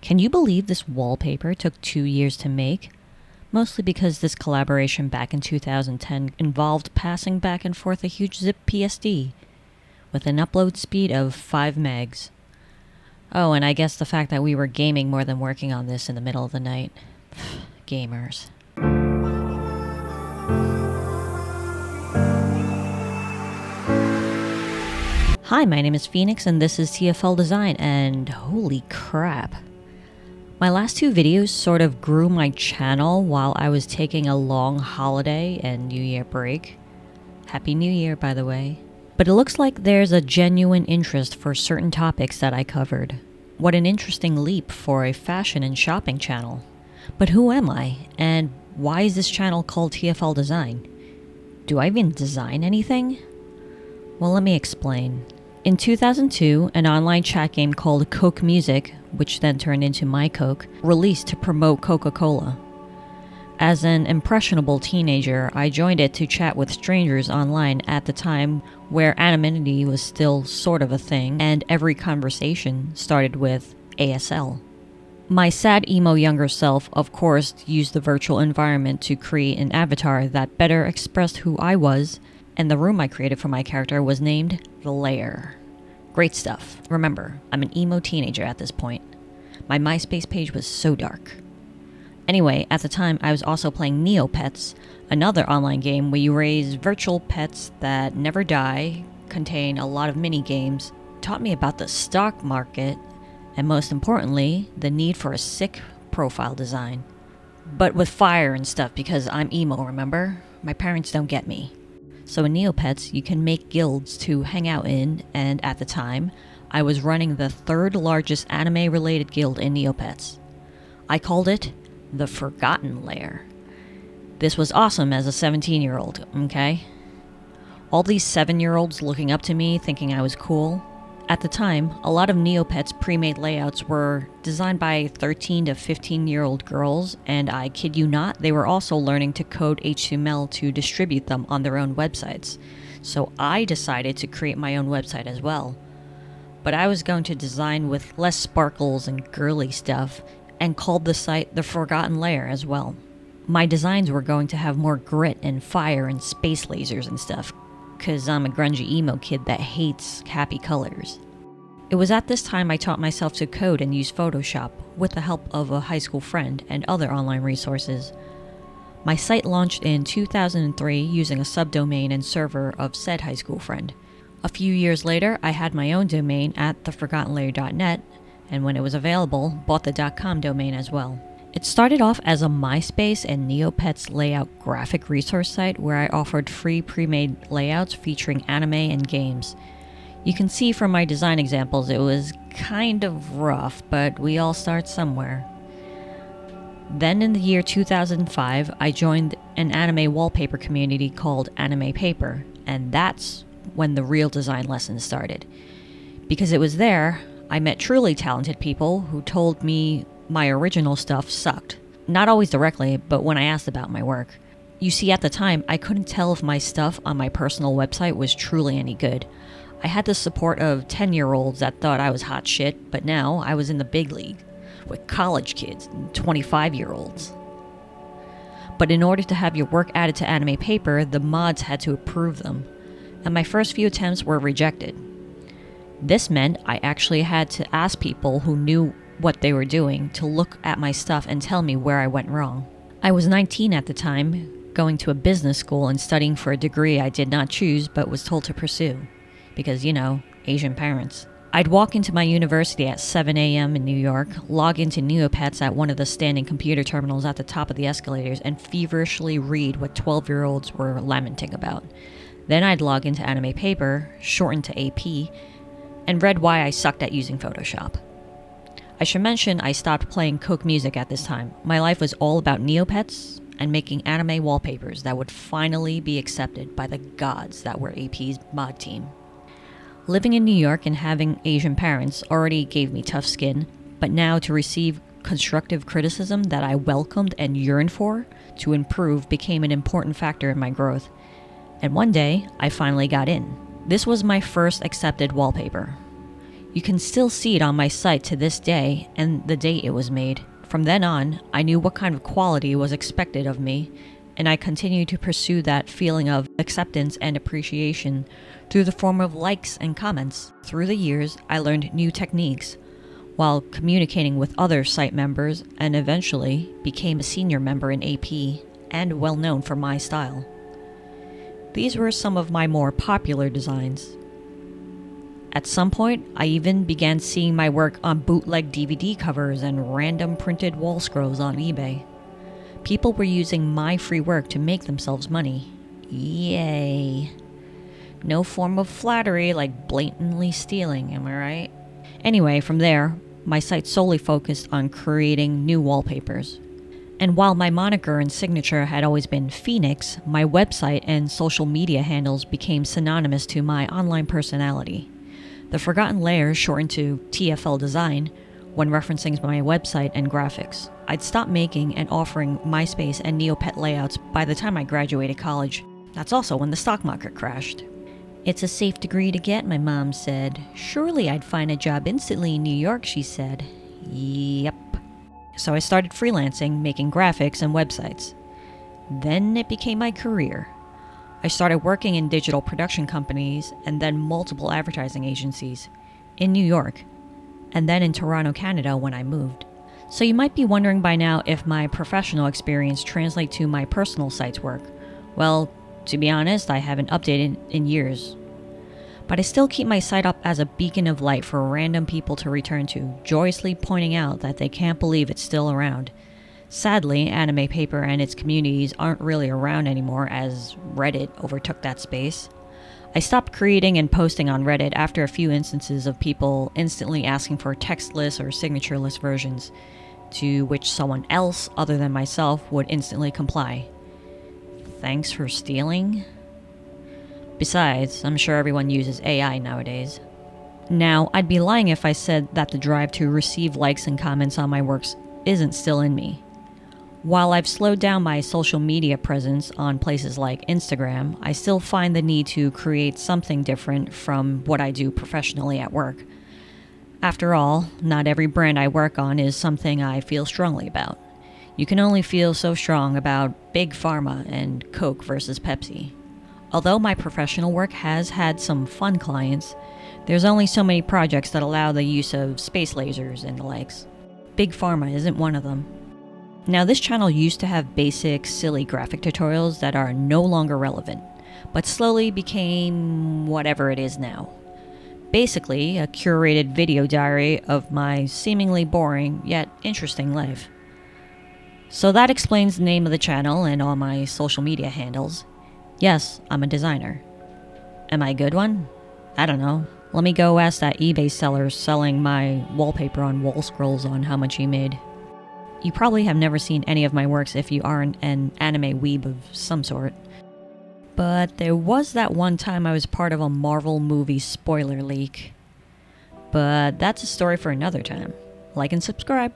Can you believe this wallpaper took 2 years to make? Mostly because this collaboration back in 2010 involved passing back and forth a huge zip PSD with an upload speed of 5 megs. Oh, and I guess the fact that we were gaming more than working on this in the middle of the night. Gamers. Hi, my name is Phoenix and this is TFL Design, and holy crap. My last 2 videos sort of grew my channel while I was taking a long holiday and New Year break. Happy New Year, by the way. But it looks like there's a genuine interest for certain topics that I covered. What an interesting leap for a fashion and shopping channel. But who am I? And why is this channel called TFL Design? Do I even design anything? Well, let me explain. In 2002, an online chat game called Coke Music, which then turned into My Coke, released to promote Coca-Cola. As an impressionable teenager, I joined it to chat with strangers online at the time where anonymity was still sort of a thing, and every conversation started with ASL. My sad emo younger self, of course, used the virtual environment to create an avatar that better expressed who I was, and the room I created for my character was named The Lair. Great stuff. Remember, I'm an emo teenager at this point. My MySpace page was so dark. Anyway, at the time, I was also playing Neopets, another online game where you raise virtual pets that never die, contain a lot of mini games, taught me about the stock market, and most importantly, the need for a sick profile design. But with fire and stuff, because I'm emo, remember? My parents don't get me. So in Neopets, you can make guilds to hang out in, and at the time, I was running the 3rd largest anime-related guild in Neopets. I called it the Forgotten Lair. This was awesome as a 17-year-old, okay? All these 7-year-olds looking up to me, thinking I was cool. At the time, a lot of Neopets pre-made layouts were designed by 13 to 15-year-old girls, and I kid you not, they were also learning to code HTML to distribute them on their own websites. So I decided to create my own website as well. But I was going to design with less sparkles and girly stuff, and called the site The Forgotten Lair as well. My designs were going to have more grit and fire and space lasers and stuff, because I'm a grungy emo kid that hates happy colors. It was at this time I taught myself to code and use Photoshop with the help of a high school friend and other online resources. My site launched in 2003 using a subdomain and server of said high school friend. A few years later, I had my own domain at theforgottenlair.net, and when it was available, bought the .com domain as well. It started off as a MySpace and Neopets layout graphic resource site where I offered free pre-made layouts featuring anime and games. You can see from my design examples it was kind of rough, but we all start somewhere. Then in the year 2005, I joined an anime wallpaper community called Anime Paper, and that's when the real design lessons started. Because it was there, I met truly talented people who told me my original stuff sucked. Not always directly, but when I asked about my work. You see, at the time, I couldn't tell if my stuff on my personal website was truly any good. I had the support of 10-year-olds that thought I was hot shit, but now I was in the big league with college kids and 25-year-olds. But in order to have your work added to Anime Paper, the mods had to approve them, and my first few attempts were rejected. This meant I actually had to ask people who knew what they were doing to look at my stuff and tell me where I went wrong. I was 19 at the time, going to a business school and studying for a degree I did not choose but was told to pursue. Because, you know, Asian parents. I'd walk into my university at 7 a.m. in New York, log into Neopets at one of the standing computer terminals at the top of the escalators, and feverishly read what 12-year-olds were lamenting about. Then I'd log into Anime Paper, shortened to AP, and read why I sucked at using Photoshop. I should mention I stopped playing Coke Music at this time. My life was all about Neopets and making anime wallpapers that would finally be accepted by the gods that were AP's mod team. Living in New York and having Asian parents already gave me tough skin, but now to receive constructive criticism that I welcomed and yearned for to improve became an important factor in my growth. And one day, I finally got in. This was my first accepted wallpaper. You can still see it on my site to this day and the date it was made. From then on, I knew what kind of quality was expected of me, and I continued to pursue that feeling of acceptance and appreciation through the form of likes and comments. Through the years, I learned new techniques while communicating with other site members and eventually became a senior member in AP and well known for my style. These were some of my more popular designs. At some point, I even began seeing my work on bootleg DVD covers and random printed wall scrolls on eBay. People were using my free work to make themselves money. Yay. No form of flattery like blatantly stealing, am I right? Anyway, from there, my site solely focused on creating new wallpapers. And while my moniker and signature had always been Phoenix, my website and social media handles became synonymous to my online personality. The forgotten layers shortened to TFL Design when referencing my website and graphics. I'd stopped making and offering MySpace and Neopet layouts by the time I graduated college. That's also when the stock market crashed. It's a safe degree to get, my mom said. Surely I'd find a job instantly in New York, she said. Yep. So I started freelancing, making graphics and websites. Then it became my career. I started working in digital production companies and then multiple advertising agencies in New York and then in Toronto, Canada when I moved. So you might be wondering by now if my professional experience translates to my personal site's work. Well, to be honest, I haven't updated in years. But I still keep my site up as a beacon of light for random people to return to, joyously pointing out that they can't believe it's still around. Sadly, Anime Paper and its communities aren't really around anymore as Reddit overtook that space. I stopped creating and posting on Reddit after a few instances of people instantly asking for textless or signatureless versions, to which someone else other than myself would instantly comply. Thanks for stealing? Besides, I'm sure everyone uses AI nowadays. Now, I'd be lying if I said that the drive to receive likes and comments on my works isn't still in me. While I've slowed down my social media presence on places like Instagram, I still find the need to create something different from what I do professionally at work. After all, not every brand I work on is something I feel strongly about. You can only feel so strong about Big Pharma and Coke versus Pepsi. Although my professional work has had some fun clients, there's only so many projects that allow the use of space lasers and the likes. Big Pharma isn't one of them. Now, this channel used to have basic, silly graphic tutorials that are no longer relevant, but slowly became whatever it is now. Basically, a curated video diary of my seemingly boring yet interesting life. So that explains the name of the channel and all my social media handles. Yes, I'm a designer. Am I a good one? I don't know. Let me go ask that eBay seller selling my wallpaper on wall scrolls on how much he made. You probably have never seen any of my works if you aren't an anime weeb of some sort. But there was that one time I was part of a Marvel movie spoiler leak. But that's a story for another time. Like and subscribe.